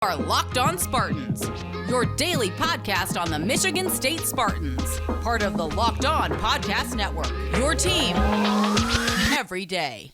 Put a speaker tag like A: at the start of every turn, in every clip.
A: Are Locked On Spartans, your daily podcast on the Michigan State Spartans, part of the Locked On Podcast Network, your team every day.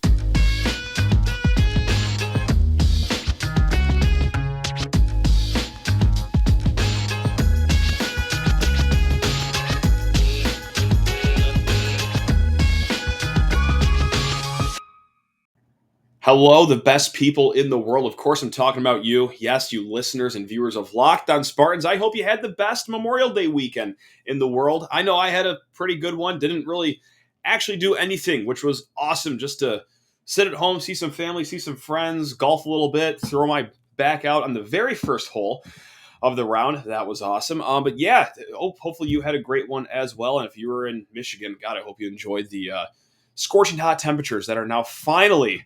B: Hello, the best people in the world. Of course, I'm talking about you. Yes, you listeners and viewers of Locked On Spartans. I hope you had the best Memorial Day weekend in the world. I know I had a pretty good one. Didn't really actually do anything, which was awesome. Just to sit at home, see some family, see some friends, golf a little bit, throw my back out on the very first hole of the round. That was awesome. But yeah, hopefully you had a great one as well. And if you were in Michigan, God, I hope you enjoyed the scorching hot temperatures that are now finally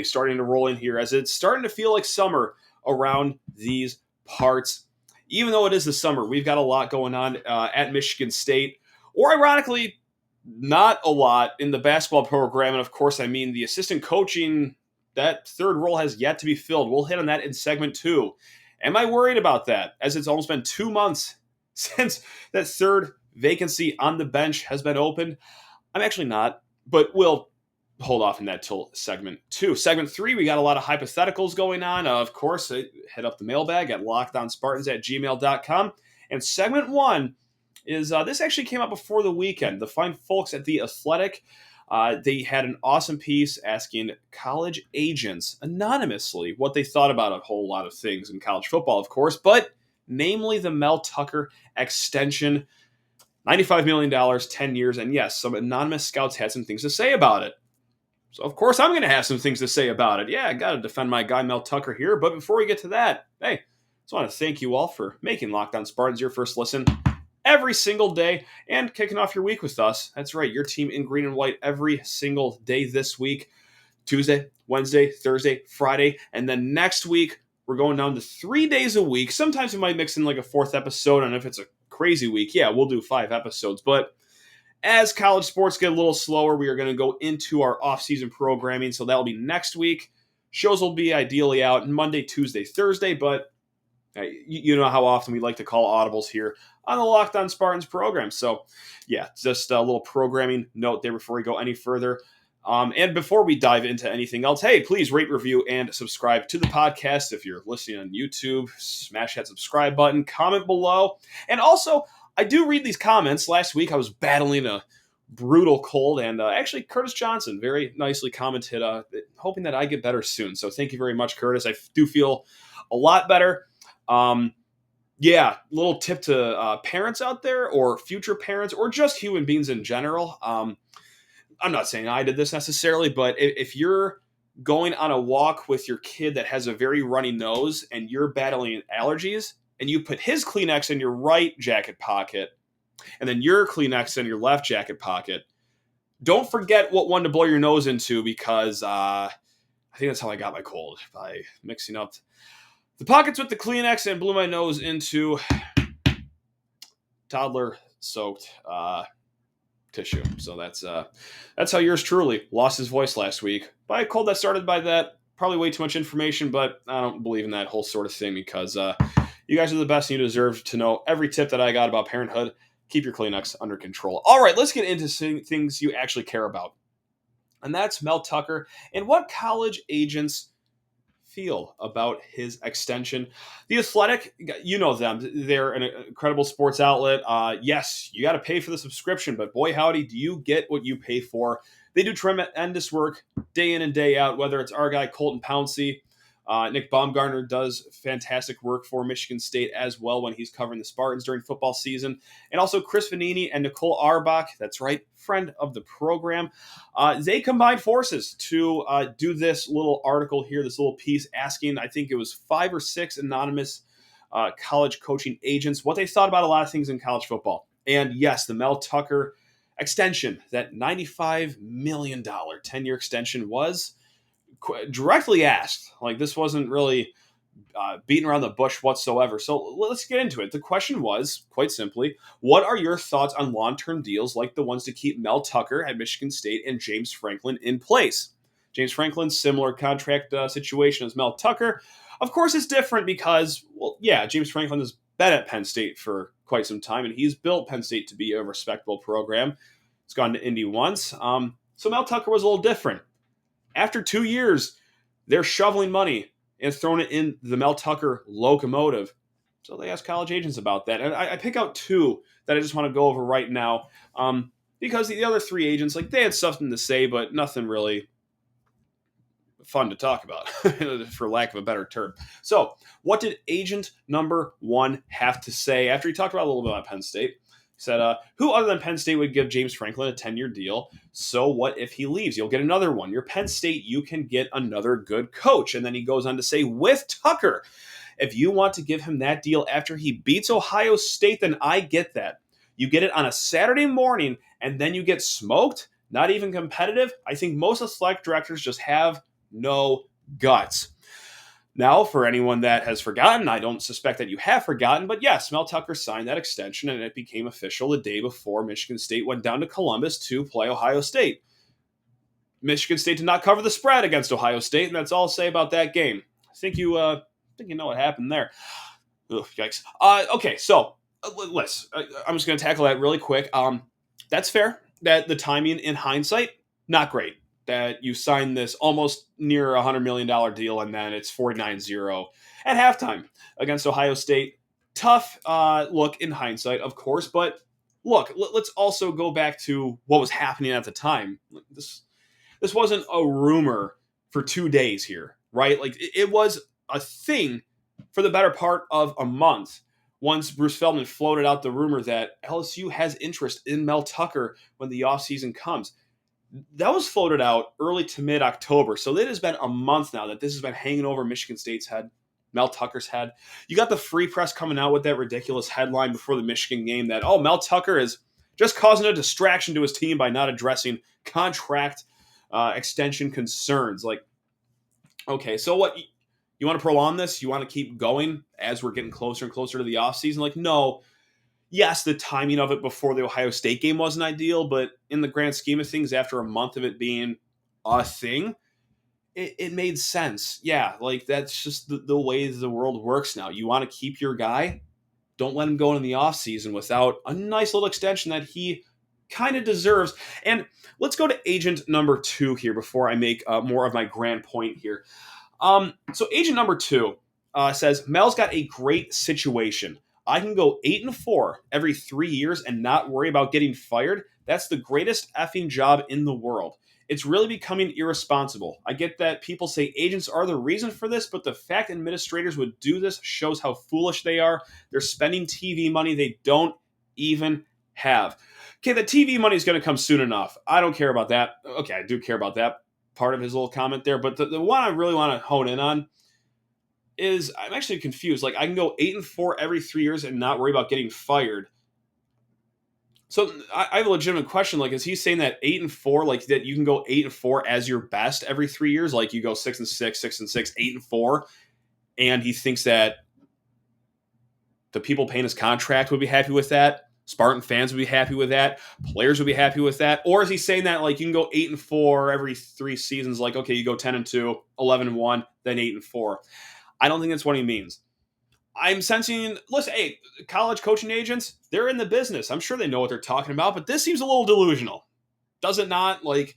B: starting to roll in here, as it's starting to feel like summer around these parts. Even though it is the summer, we've got a lot going on at Michigan State, or ironically, not a lot in the basketball program. And of course, I mean the assistant coaching, that third role has yet to be filled. We'll hit on that in segment 2. Am I worried about that, as it's almost been 2 months since that third vacancy on the bench has been opened? I'm actually not, but we'll hold off on that till segment 2. Segment 3, we got a lot of hypotheticals going on. Of course, head up the mailbag at lockedonspartans@gmail.com. And segment 1 is, this actually came out before the weekend. The fine folks at The Athletic, they had an awesome piece asking college agents anonymously what they thought about a whole lot of things in college football, of course, but namely the Mel Tucker extension. $95 million, 10 years, and yes, some anonymous scouts had some things to say about it. So, of course, I'm going to have some things to say about it. Yeah, I got to defend my guy Mel Tucker here. But before we get to that, hey, I just want to thank you all for making Locked On Spartans your first listen every single day and kicking off your week with us. That's right, your team in green and white every single day this week. Tuesday, Wednesday, Thursday, Friday. And then next week, we're going down to 3 days a week. Sometimes we might mix in like a 4th episode. And if it's a crazy week, yeah, we'll do 5 episodes. But as college sports get a little slower, we are going to go into our off-season programming, so that'll be next week. Shows will be ideally out Monday, Tuesday, Thursday, but you know how often we like to call audibles here on the Locked On Spartans program. So, yeah, just a little programming note there before we go any further. And before we dive into anything else, hey, please rate, review, and subscribe to the podcast. If you're listening on YouTube, smash that subscribe button, comment below, and also, I do read these comments. Last week, I was battling a brutal cold, and actually, Curtis Johnson very nicely commented, hoping that I get better soon. So thank you very much, Curtis. I do feel a lot better. Yeah, little tip to parents out there, or future parents, or just human beings in general. I'm not saying I did this necessarily, but if you're going on a walk with your kid that has a very runny nose and you're battling allergies, and you put his Kleenex in your right jacket pocket, and then your Kleenex in your left jacket pocket, don't forget what one to blow your nose into, because I think that's how I got my cold, by mixing up the pockets with the Kleenex and blew my nose into toddler-soaked tissue. So that's how yours truly lost his voice last week by a cold that started by that. Probably way too much information, but I don't believe in that whole sort of thing, because you guys are the best, and you deserve to know every tip that I got about parenthood. Keep your Kleenex under control. All right, let's get into things you actually care about. And that's Mel Tucker and what college agents feel about his extension. The Athletic, you know them. They're an incredible sports outlet. Yes, you got to pay for the subscription, but boy, howdy, do you get what you pay for. They do tremendous work day in and day out, whether it's our guy Colton Pouncey, Nick Baumgartner does fantastic work for Michigan State as well when he's covering the Spartans during football season. And also Chris Vanini and Nicole Arbach, that's right, friend of the program. They combined forces to do this little article here, this little piece asking, I think it was 5 or 6 anonymous college coaching agents, what they thought about a lot of things in college football. And yes, the Mel Tucker extension, that $95 million 10-year extension, was directly asked. Like, this wasn't really beating around the bush whatsoever. So let's get into it. The question was, quite simply, what are your thoughts on long-term deals like the ones to keep Mel Tucker at Michigan State and James Franklin in place? James Franklin, similar contract situation as Mel Tucker. Of course, it's different because, well, yeah, James Franklin has been at Penn State for quite some time, and he's built Penn State to be a respectable program. He's gone to Indy once. So Mel Tucker was a little different. After 2 years, they're shoveling money and throwing it in the Mel Tucker locomotive. So they ask college agents about that. And I pick out two that I just want to go over right now. Because the other three agents, like, they had something to say, but nothing really fun to talk about, for lack of a better term. So what did agent number one have to say after he talked about a little bit about Penn State? He said, who other than Penn State would give James Franklin a 10-year deal? So what if he leaves? You'll get another one. You're Penn State. You can get another good coach. And then he goes on to say, with Tucker, if you want to give him that deal after he beats Ohio State, then I get that. You get it on a Saturday morning, and then you get smoked? Not even competitive? I think most of the select directors just have no guts. Now, for anyone that has forgotten, I don't suspect that you have forgotten, but yes, Mel Tucker signed that extension, and it became official the day before Michigan State went down to Columbus to play Ohio State. Michigan State did not cover the spread against Ohio State, and that's all I'll say about that game. I think you know what happened there. Ugh, yikes. Okay, so let's. I'm just going to tackle that really quick. That's fair. That the timing, in hindsight, not great. That you signed this almost near $100 million deal, and then it's 49-0 at halftime against Ohio State. Tough look in hindsight, of course, but look, let's also go back to what was happening at the time. This wasn't a rumor for 2 days here, right? Like, it was a thing for the better part of a month once Bruce Feldman floated out the rumor that LSU has interest in Mel Tucker when the offseason comes. That was floated out early to mid-October, so it has been a month now that this has been hanging over Michigan State's head, Mel Tucker's head. You got the Free Press coming out with that ridiculous headline before the Michigan game that, Mel Tucker is just causing a distraction to his team by not addressing contract extension concerns. Like, okay, so what? You want to prolong this? You want to keep going as we're getting closer and closer to the offseason? Like, no. Yes, the timing of it before the Ohio State game wasn't ideal, but in the grand scheme of things, after a month of it being a thing, it made sense. Yeah, like, that's just the way the world works now. You want to keep your guy? Don't let him go in the offseason without a nice little extension that he kind of deserves. And let's go to agent number two here before I make more of my grand point here. So agent number two says, Mel's got a great situation. I can go 8-4 every 3 years and not worry about getting fired. That's the greatest effing job in the world. It's really becoming irresponsible. I get that people say agents are the reason for this, but the fact administrators would do this shows how foolish they are. They're spending TV money they don't even have. Okay, the TV money is going to come soon enough. I don't care about that. Okay, I do care about that part of his little comment there, but the one I really want to hone in on is I'm actually confused. Like, I can go 8-4 every 3 years and not worry about getting fired. So I have a legitimate question. Like, is he saying that 8-4, like, that you can go 8-4 as your best every 3 years? Like, you go 6-6, 6-6, 8-4, and he thinks that the people paying his contract would be happy with that? Spartan fans would be happy with that? Players would be happy with that? Or is he saying that, like, you can go 8-4 every 3 seasons? Like, okay, you go 10-2, 11-1, then 8-4. I don't think that's what he means. I'm sensing, listen, hey, college coaching agents, they're in the business. I'm sure they know what they're talking about, but this seems a little delusional. Does it not? Like,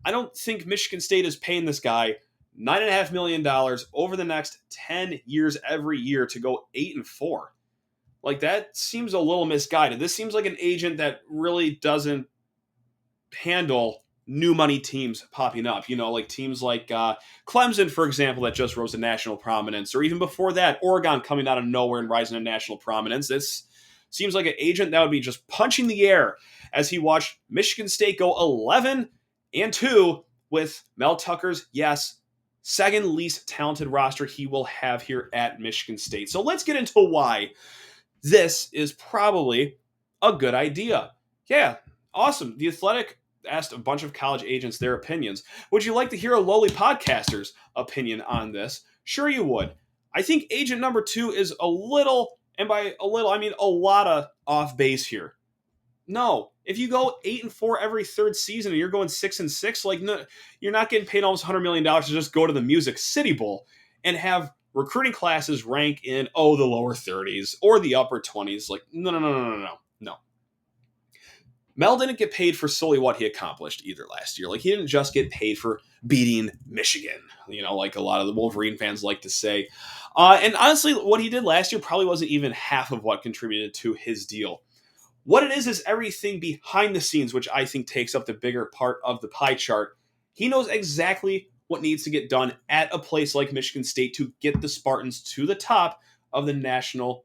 B: I don't think Michigan State is paying this guy $9.5 million over the next 10 years every year to go 8-4. Like, that seems a little misguided. This seems like an agent that really doesn't handle new money teams popping up, like teams like Clemson, for example, that just rose to national prominence, or even before that, Oregon coming out of nowhere and rising to national prominence. This seems like an agent that would be just punching the air as he watched Michigan State go 11-2 with Mel Tucker's, yes, second least talented roster he will have here at Michigan State. So let's get into why this is probably a good idea. Yeah, awesome. The Athletic asked a bunch of college agents their opinions. Would you like to hear a lowly podcaster's opinion on this? Sure you would. I think agent number two is a little, and by a little, I mean a lot of off base here. No, if you go 8-4 every third season and you're going 6-6, like, no, you're not getting paid almost $100 million to just go to the Music City Bowl and have recruiting classes rank in, the lower 30s or the upper 20s. Like, no. Mel didn't get paid for solely what he accomplished either last year. Like, he didn't just get paid for beating Michigan, like a lot of the Wolverine fans like to say. And honestly, what he did last year probably wasn't even half of what contributed to his deal. What it is everything behind the scenes, which I think takes up the bigger part of the pie chart. He knows exactly what needs to get done at a place like Michigan State to get the Spartans to the top of the national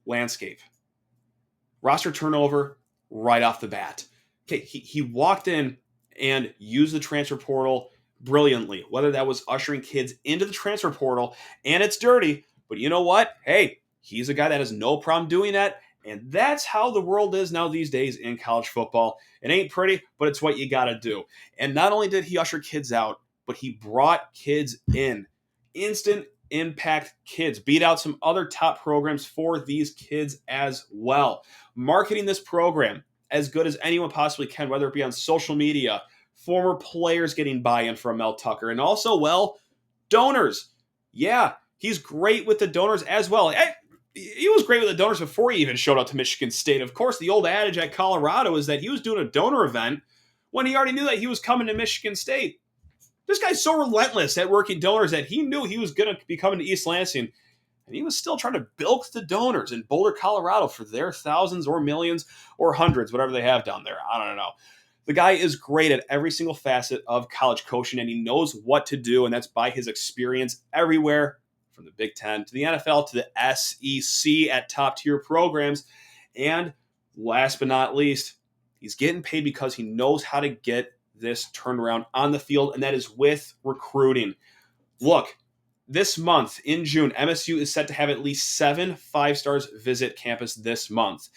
B: landscape. Roster turnover right off the bat. Okay, he walked in and used the transfer portal brilliantly, whether that was ushering kids into the transfer portal, and it's dirty, but you know what? Hey, he's a guy that has no problem doing that, and that's how the world is now these days in college football. It ain't pretty, but it's what you got to do. And not only did he usher kids out, but he brought kids in. Instant impact kids. Beat out some other top programs for these kids as well. Marketing this program as good as anyone possibly can, whether it be on social media, former players getting buy-in from Mel Tucker, and also, donors. Yeah, he's great with the donors as well. He was great with the donors before he even showed up to Michigan State. Of course, the old adage at Colorado is that he was doing a donor event when he already knew that he was coming to Michigan State. This guy's so relentless at working donors that he knew he was going to be coming to East Lansing, and he was still trying to bilk the donors in Boulder, Colorado for their thousands or millions or hundreds, whatever they have down there. I don't know. The guy is great at every single facet of college coaching, and he knows what to do, and that's by his experience everywhere, from the Big Ten to the NFL to the SEC at top-tier programs. And last but not least, he's getting paid because he knows how to get this turnaround on the field, and that is with recruiting. Look, this month in June, MSU is set to have at least 7 5-stars visit campus this month.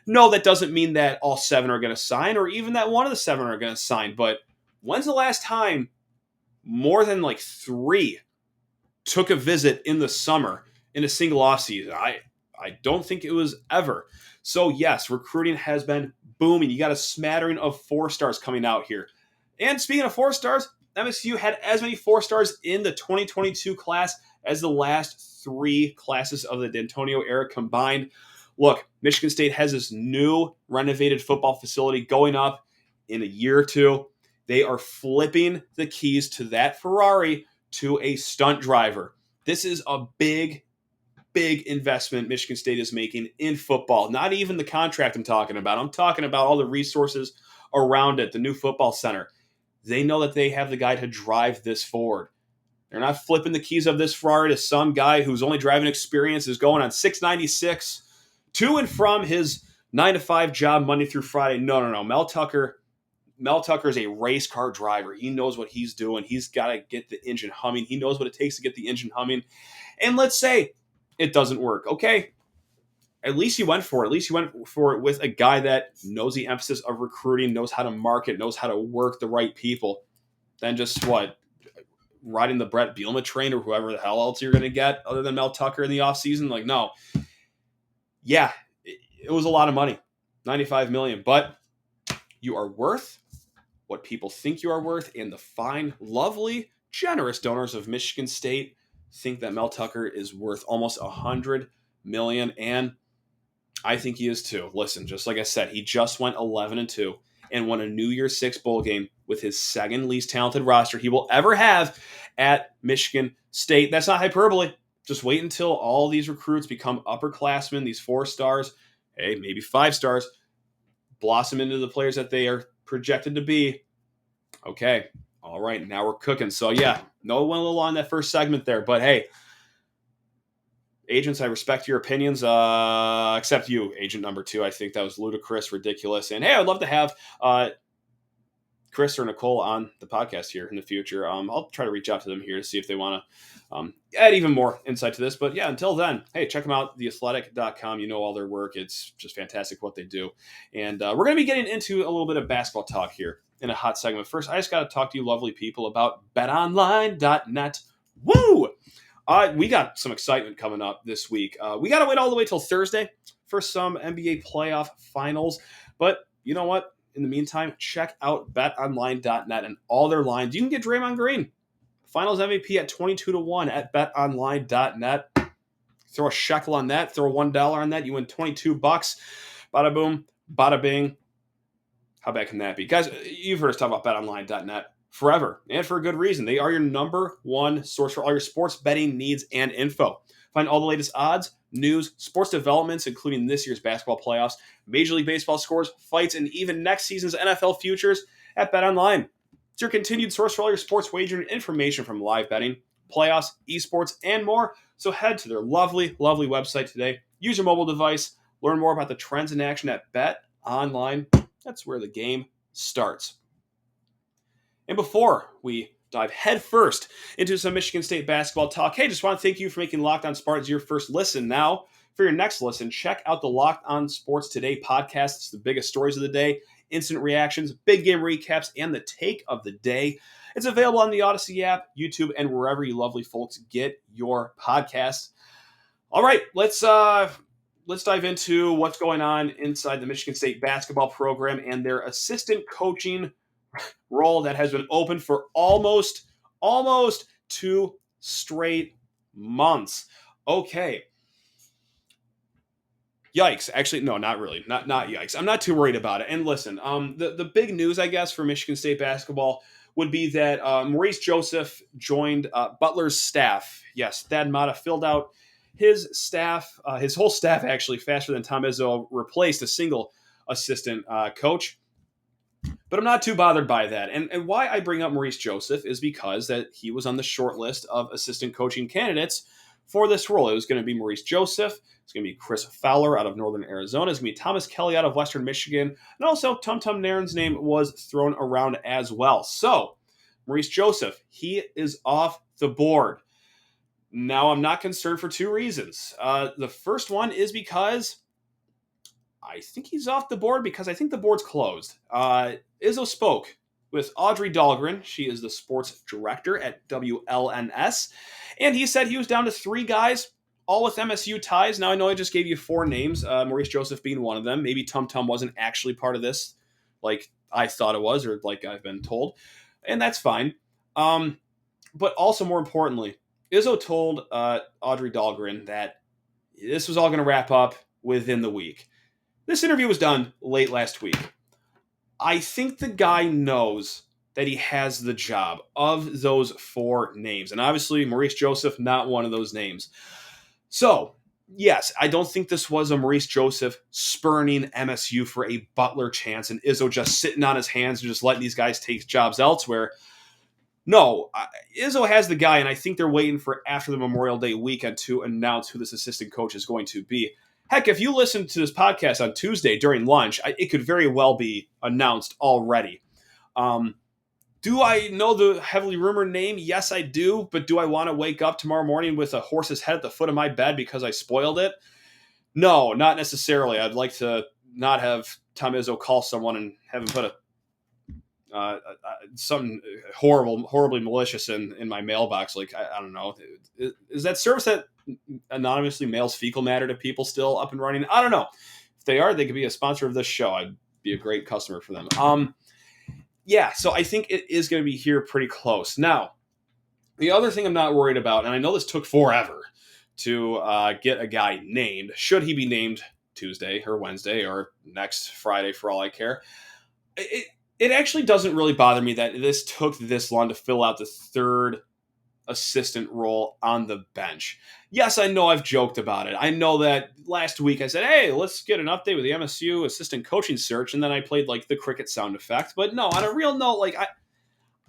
B: No, that doesn't mean that all 7 are going to sign, or even that one of the 7 are going to sign. But when's the last time more than 3 took a visit in the summer in a single offseason? I don't think it was ever. So yes, recruiting has been booming. You got a smattering of 4-stars coming out here. And speaking of 4-stars, MSU had as many 4-stars in the 2022 class as the last 3 classes of the D'Antonio era combined. Look, Michigan State has this new renovated football facility going up in a year or two. They are flipping the keys to that Ferrari to a stunt driver. This is a big investment Michigan State is making in football. Not even the contract I'm talking about. I'm talking about all the resources around it, the new football center. They know that they have the guy to drive this forward. They're not flipping the keys of this Ferrari to some guy whose only driving experience is going on 696 to and from his 9-to-5 job Monday through Friday. No. Mel Tucker is a race car driver. He knows what he's doing. He's got to get the engine humming. He knows what it takes to get the engine humming. And let's say it doesn't work. Okay, at least he went for it. At least he went for it with a guy that knows the emphasis of recruiting, knows how to market, knows how to work the right people. Then just riding the Brett Bielema train or whoever the hell else you're going to get other than Mel Tucker in the offseason? No. Yeah, it was a lot of money, $95 million, but you are worth what people think you are worth, and the fine, lovely, generous donors of Michigan State think that Mel Tucker is worth almost $100 million, and I think he is too. Listen, just like I said, he just went 11-2 and won a New Year's Six bowl game with his second least talented roster he will ever have at Michigan State. That's not hyperbole. Just wait until all these recruits become upperclassmen, these 4-stars, hey, maybe 5-stars, blossom into the players that they are projected to be. Okay, all right, now we're cooking. So yeah, no one will on that first segment there, but hey, agents, I respect your opinions, except you, agent number 2. I think that was ludicrous, ridiculous. And hey, I'd love to have Chris or Nicole on the podcast here in the future. I'll try to reach out to them here to see if they want to add even more insight to this. But yeah, until then, hey, check them out, theathletic.com. You know all their work. It's just fantastic what they do. And we're going to be getting into a little bit of basketball talk here in a hot segment. First, I just got to talk to you lovely people about betonline.net. Woo! We got some excitement coming up this week. We got to wait all the way till Thursday for some NBA playoff finals. But you know what? In the meantime, check out betonline.net and all their lines. You can get Draymond Green Finals MVP at 22-1 at betonline.net. Throw a shekel on that, throw $1 on that, you win $22. Bada boom, bada bing. How bad can that be? Guys, you've heard us talk about betonline.net forever, and for a good reason. They are your number one source for all your sports betting needs and info. Find all the latest odds, news, sports developments, including this year's basketball playoffs, Major League Baseball scores, fights, and even next season's NFL futures at BetOnline. It's your continued source for all your sports wagering information from live betting, playoffs, esports, and more. So head to their lovely, lovely website today. Use your mobile device. Learn more about the trends in action at BetOnline. That's where the game starts. And before we dive headfirst into some Michigan State basketball talk, hey, just want to thank you for making Locked On Spartans your first listen. Now, for your next listen, check out the Locked On Sports Today podcast. It's the biggest stories of the day, instant reactions, big game recaps, and the take of the day. It's available on the Odyssey app, YouTube, and wherever you lovely folks get your podcasts. All right, let's dive into what's going on inside the Michigan State basketball program and their assistant coaching role that has been open for almost 2 straight months. Okay. Yikes. Actually, no, not really. Not yikes. I'm not too worried about it. And listen, the big news, I guess, for Michigan State basketball would be that Maurice Joseph joined Butler's staff. Yes, Thad Matta filled out his staff, his whole staff actually, faster than Tom Izzo replaced a single assistant coach. But I'm not too bothered by that. And why I bring up Maurice Joseph is because that he was on the short list of assistant coaching candidates for this role. It was going to be Maurice Joseph. It's going to be Chris Fowler out of Northern Arizona. It's going to be Thomas Kelly out of Western Michigan. And also Tum Tum Nairn's name was thrown around as well. So Maurice Joseph, he is off the board. Now, I'm not concerned for 2 reasons. The first one is because I think he's off the board because I think the board's closed. Izzo spoke with Audrey Dahlgren. She is the sports director at WLNS. And he said he was down to 3 guys, all with MSU ties. Now, I know I just gave you 4 names, Maurice Joseph being one of them. Maybe Tum Tum wasn't actually part of this like I thought it was or like I've been told. And that's fine. But also, more importantly, Izzo told Audrey Dahlgren that this was all going to wrap up within the week. This interview was done late last week. I think the guy knows that he has the job of those 4 names. And obviously, Maurice Joseph, not one of those names. So, yes, I don't think this was a Maurice Joseph spurning MSU for a Butler chance and Izzo just sitting on his hands and just letting these guys take jobs elsewhere. No, Izzo has the guy, and I think they're waiting for after the Memorial Day weekend to announce who this assistant coach is going to be. Heck, if you listen to this podcast on Tuesday during lunch, it could very well be announced already. Do I know the heavily rumored name? Yes, I do. But do I want to wake up tomorrow morning with a horse's head at the foot of my bed because I spoiled it? No, not necessarily. I'd like to not have Tom Izzo call someone and have him put something horribly malicious in my mailbox. Like, I don't know. Is that service that anonymously mails fecal matter to people still up and running? I don't know. If they are, they could be a sponsor of this show. I'd be a great customer for them. Yeah, so I think it is going to be here pretty close. Now, the other thing I'm not worried about, and I know this took forever to get a guy named, should he be named Tuesday or Wednesday or next Friday for all I care, it actually doesn't really bother me that this took this long to fill out the 3rd assistant role on the bench. Yes, I know I've joked about it. I know that last week I said, hey, let's get an update with the MSU assistant coaching search, and then I played like the cricket sound effect. But no, on a real note, like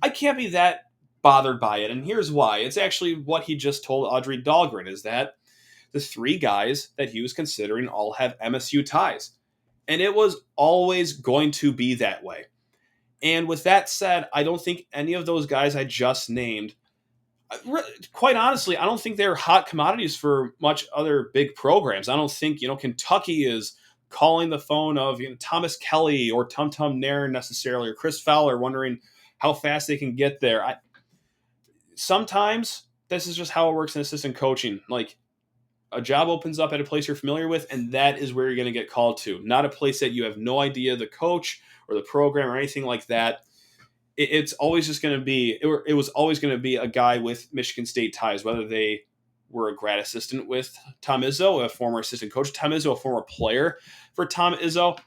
B: I can't be that bothered by it, and here's why. It's actually what he just told Audrey Dahlgren, is that the 3 guys that he was considering all have MSU ties. And it was always going to be that way. And with that said, I don't think any of those guys I just named, quite honestly, I don't think they're hot commodities for much other big programs. I don't think, Kentucky is calling the phone of Thomas Kelly or Tum Tum Nairn necessarily, or Chris Fowler, wondering how fast they can get there. Sometimes this is just how it works in assistant coaching. Like, a job opens up at a place you're familiar with, and that is where you're going to get called to. Not a place that you have no idea the coach or the program or anything like that. it's always just going to be, it was always going to be a guy with Michigan State ties, whether they were a grad assistant with Tom Izzo, a former assistant coach, Tom Izzo, a former player for Tom Izzo.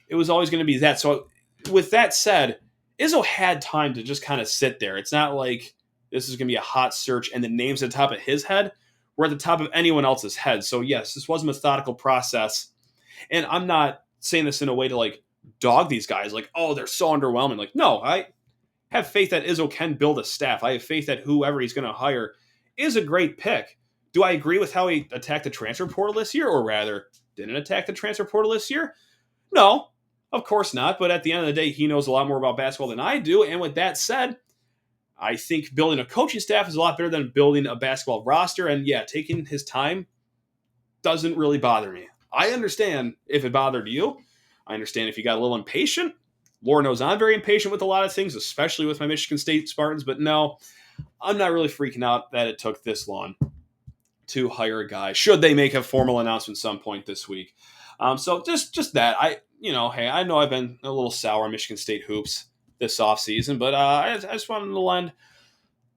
B: It was always going to be that. So with that said, Izzo had time to just kind of sit there. It's not like this is going to be a hot search and the names at the top of his head were at the top of anyone else's head. So yes, this was a methodical process. And I'm not saying this in a way to like dog these guys, like, oh, they're so underwhelming. Like, no, I have faith that Izzo can build a staff. I have faith that whoever he's going to hire is a great pick. Do I agree with how he attacked the transfer portal this year, or rather didn't attack the transfer portal this year? No, of course not. But at the end of the day, he knows a lot more about basketball than I do. And with that said, I think building a coaching staff is a lot better than building a basketball roster. And yeah, taking his time doesn't really bother me. I understand if it bothered you. I understand if you got a little impatient. Lord knows I'm very impatient with a lot of things, especially with my Michigan State Spartans. But no, I'm not really freaking out that it took this long to hire a guy, should they make a formal announcement some point this week. So just that. Hey, I know I've been a little sour on Michigan State hoops this offseason, but I just wanted to lend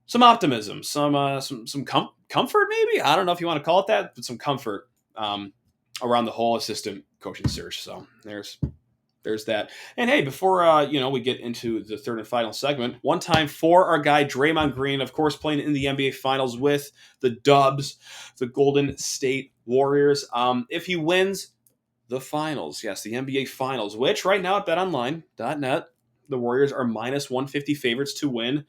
B: some optimism, some comfort maybe? I don't know if you want to call it that, but some comfort around the whole assistant coaching search. So there's that. And hey, before we get into the third and final segment, one time for our guy Draymond Green, of course, playing in the NBA Finals with the Dubs, the Golden State Warriors. If he wins the Finals, yes, the NBA Finals, which right now at BetOnline.net, the Warriors are minus 150 favorites to win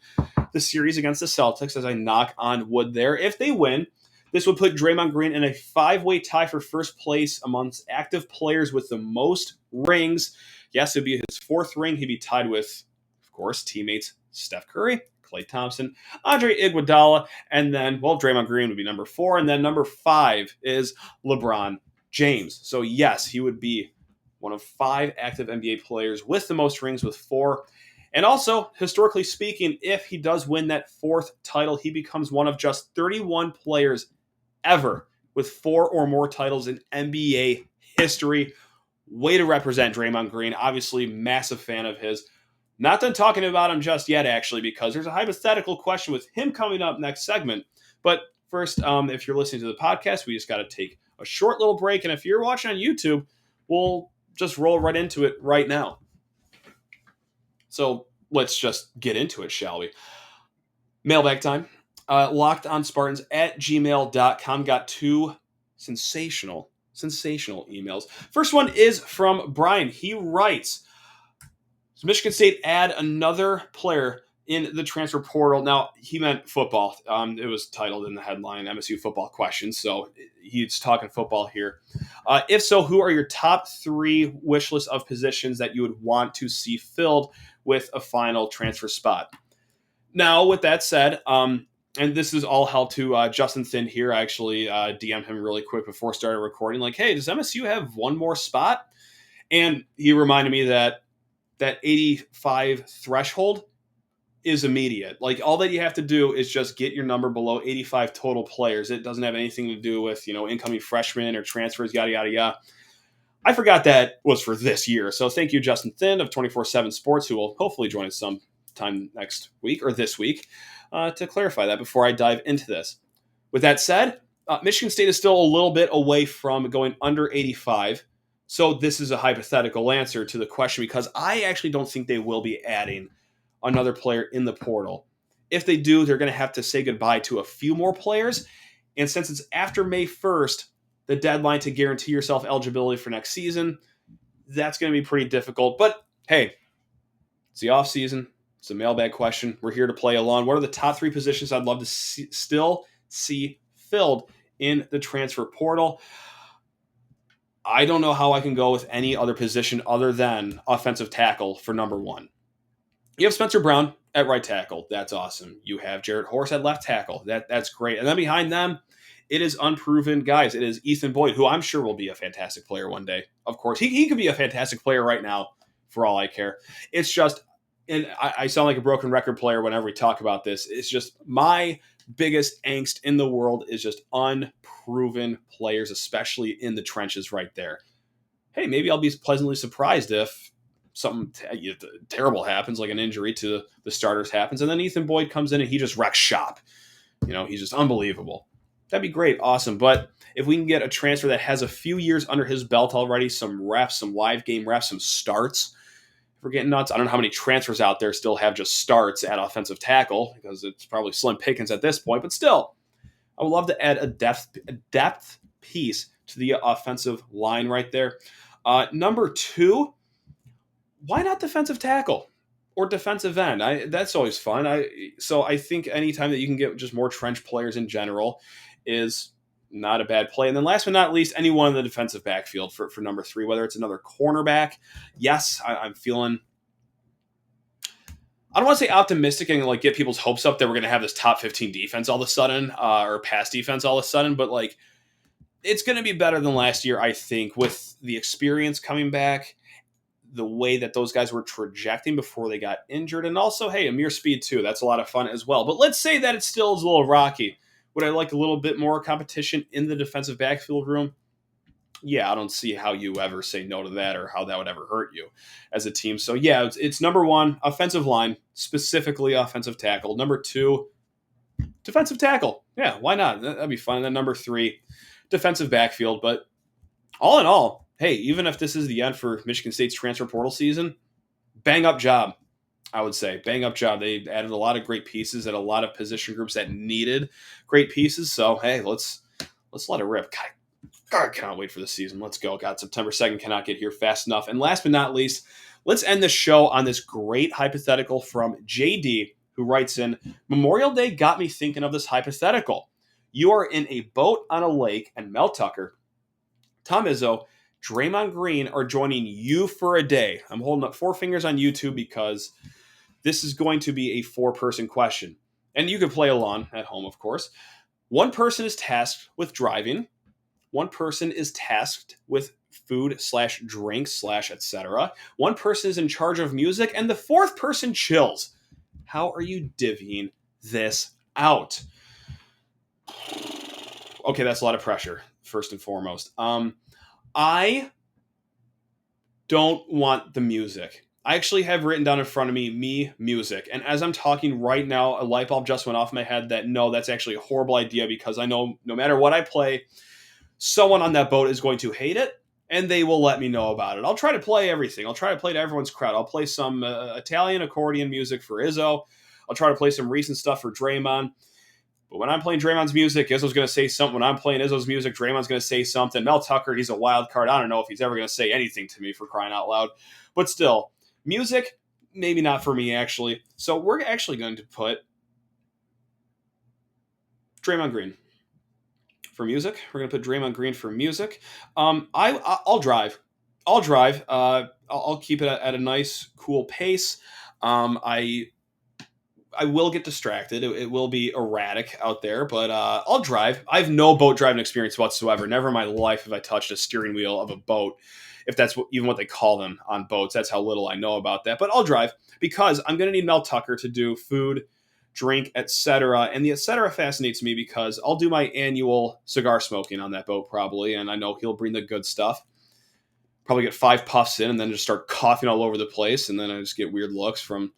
B: the series against the Celtics. As I knock on wood there, if they win, this would put Draymond Green in a 5-way tie for first place amongst active players with the most rings. Yes, it'd be his 4th ring. He'd be tied with, of course, teammates Steph Curry, Klay Thompson, Andre Iguodala, and then, Draymond Green would be number 4, and then number 5 is LeBron James. So yes, he would be one of 5 active NBA players with the most rings with 4. And also, historically speaking, if he does win that 4th title, he becomes one of just 31 players ever with 4 or more titles in NBA history. Way to represent Draymond Green. Obviously, massive fan of his. Not done talking about him just yet, actually, because there's a hypothetical question with him coming up next segment. But first, if you're listening to the podcast, we just got to take a short little break. And if you're watching on YouTube, we'll just roll right into it right now. So let's just get into it, shall we? Mailbag time. LockedOnSpartans at gmail.com. Got 2 sensational emails. First one is from Brian. He writes, does Michigan State add another player in the transfer portal? Now, he meant football. It was titled in the headline, MSU football questions. So he's talking football here. If so, who are your top 3 wish list of positions that you would want to see filled with a final transfer spot? Now, with that said, and this is all held to Justin Thind here. I actually DM'd him really quick before starting recording, like, hey, does MSU have one more spot? And he reminded me that 85 threshold is immediate. Like, all that you have to do is just get your number below 85 total players. It doesn't have anything to do with, incoming freshmen or transfers, yada, yada, yada. I forgot that was for this year. So thank you, Justin Thind of 24/7 Sports, who will hopefully join us sometime next week or this week to clarify that before I dive into this. With that said, Michigan State is still a little bit away from going under 85. So this is a hypothetical answer to the question, because I actually don't think they will be adding another player in the portal. If they do, they're going to have to say goodbye to a few more players. And since it's after May 1st, the deadline to guarantee yourself eligibility for next season, that's going to be pretty difficult. But hey, it's the offseason. It's a mailbag question. We're here to play along. What are the top 3 positions I'd love to still see filled in the transfer portal? I don't know how I can go with any other position other than offensive tackle for number 1. You have Spencer Brown at right tackle. That's awesome. You have Jarrett Horse at left tackle. That's great. And then behind them, it is unproven guys. It is Ethan Boyd, who I'm sure will be a fantastic player one day. Of course, he could be a fantastic player right now for all I care. It's just, and I sound like a broken record player whenever we talk about this. It's just my biggest angst in the world is just unproven players, especially in the trenches right there. Hey, maybe I'll be pleasantly surprised if something terrible happens, like an injury to the starters happens, and then Ethan Boyd comes in and he just wrecks shop. He's just unbelievable. That'd be great, awesome. But if we can get a transfer that has a few years under his belt already, some reps, some live game reps, some starts, if we're getting nuts. I don't know how many transfers out there still have just starts at offensive tackle, because it's probably slim pickings at this point, but still, I would love to add a depth piece to the offensive line right there. Number 2, why not defensive tackle or defensive end? That's always fun. So I think anytime that you can get just more trench players in general is not a bad play. And then last but not least, anyone in the defensive backfield for number 3, whether it's another cornerback. Yes, I'm feeling, I don't want to say optimistic and like get people's hopes up that we're going to have this top 15 defense all of a sudden, or pass defense all of a sudden, but like it's going to be better than last year, I think, with the experience coming back, the way that those guys were trajecting before they got injured, and also, hey, Amir Speed too. That's a lot of fun as well. But let's say that it still is a little rocky. Would I like a little bit more competition in the defensive backfield room? Yeah, I don't see how you ever say no to that or how that would ever hurt you as a team. So yeah, it's number 1, offensive line, specifically offensive tackle. Number 2, defensive tackle. Yeah, why not? That'd be fun. And then number 3, defensive backfield. But all in all, hey, even if this is the end for Michigan State's transfer portal season, bang up job, I would say. Bang up job. They added a lot of great pieces at a lot of position groups that needed great pieces. So, hey, let's let it rip. God, I cannot wait for the season. Let's go. God, September 2nd cannot get here fast enough. And last but not least, let's end the show on this great hypothetical from JD, who writes in, Memorial Day got me thinking of this hypothetical. You are in a boat on a lake, and Mel Tucker, Tom Izzo, Draymond Green are joining you for a day. I'm holding up 4 fingers on YouTube because this is going to be a 4-person question. And you can play along at home, of course. One person is tasked with driving. One person is tasked with food/drink/ etc. One person is in charge of music, and the 4th person chills. How are you divvying this out? Okay, that's a lot of pressure, first and foremost. I don't want the music. I actually have written down in front of me, music. And as I'm talking right now, a light bulb just went off my head that no, that's actually a horrible idea, because I know no matter what I play, someone on that boat is going to hate it, and they will let me know about it. I'll try to play everything. I'll try to play to everyone's crowd. I'll play some Italian accordion music for Izzo. I'll try to play some recent stuff for Draymond. But when I'm playing Draymond's music, Izzo's going to say something. When I'm playing Izzo's music, Draymond's going to say something. Mel Tucker, he's a wild card. I don't know if he's ever going to say anything to me, for crying out loud. But still, music, maybe not for me, actually. So we're actually going to put Draymond Green for music. We're going to put Draymond Green for music. I'll drive. I'll keep it at a nice, cool pace. I will get distracted. It will be erratic out there, but I'll drive. I have no boat driving experience whatsoever. Never in my life have I touched a steering wheel of a boat, if that's even what they call them on boats. That's how little I know about that. But I'll drive, because I'm going to need Mel Tucker to do food, drink, etc. And the etc. fascinates me because I'll do my annual cigar smoking on that boat probably, and I know he'll bring the good stuff. Probably get 5 puffs in and then just start coughing all over the place, and then I just get weird looks from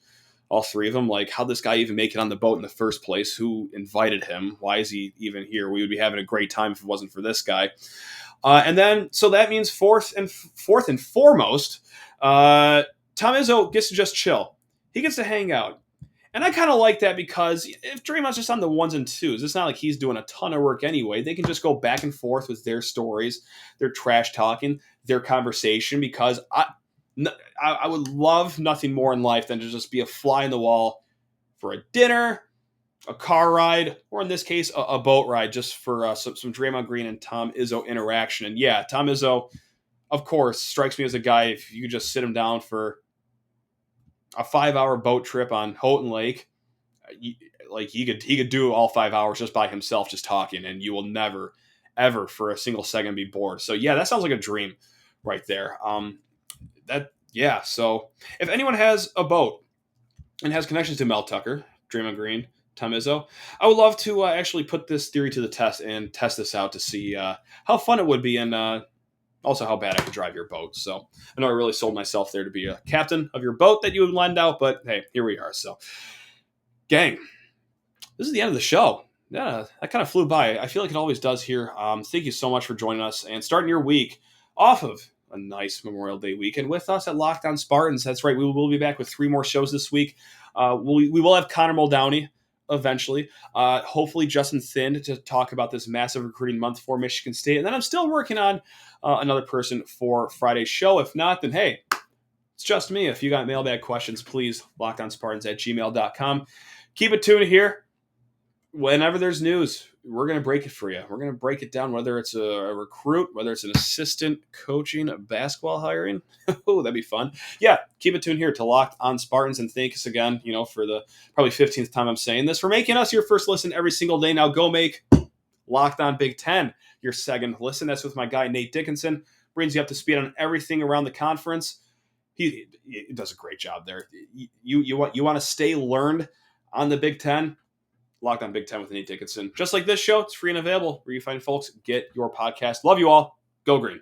B: all 3 of them, like, how'd this guy even make it on the boat in the first place? Who invited him? Why is he even here? We would be having a great time if it wasn't for this guy. And then, so that means fourth and foremost, Tom Izzo gets to just chill. He gets to hang out. And I kind of like that, because if Draymond's just on the 1s and 2s, it's not like he's doing a ton of work anyway. They can just go back and forth with their stories, their trash talking, their conversation, because I would love nothing more in life than to just be a fly in the wall for a dinner, a car ride, or in this case, a boat ride, just for some Draymond Green and Tom Izzo interaction. And yeah, Tom Izzo, of course, strikes me as a guy, if you could just sit him down for a 5-hour boat trip on Houghton Lake, like he could do all 5 hours just by himself, just talking, and you will never, ever for a single second be bored. So yeah, that sounds like a dream right there. So if anyone has a boat and has connections to Mel Tucker, Draymond Green, Tom Izzo, I would love to actually put this theory to the test and test this out to see how fun it would be, and Also, how bad I could drive your boat. So I know I really sold myself there to be a captain of your boat that you would lend out, but hey, here we are. So, gang, this is the end of the show. Yeah, that kind of flew by. I feel like it always does here. Thank you so much for joining us and starting your week off of a nice Memorial Day weekend with us at Locked On Spartans. That's right. We will be back with 3 more shows this week. We will have Connor Muldowney eventually. Hopefully Justin Thinn to talk about this massive recruiting month for Michigan State. And then I'm still working on another person for Friday's show. If not, then hey, it's just me. If you got mailbag questions, please lockedonspartans@gmail.com. Keep it tuned here. Whenever there's news, we're going to break it for you. We're going to break it down, whether it's a recruit, whether it's an assistant coaching, a basketball hiring. Oh, that'd be fun. Yeah, keep it tuned here to Locked On Spartans. And thank us again, for the probably 15th time I'm saying this, for making us your first listen every single day. Now go make Locked On Big Ten your second listen. That's with my guy, Nate Dickinson. Brings you up to speed on everything around the conference. He does a great job there. You want to stay learned on the Big Ten? Locked On Big Ten with Nate Dickinson. Just like this show, it's free and available where you find folks get your podcast. Love you all. Go Green.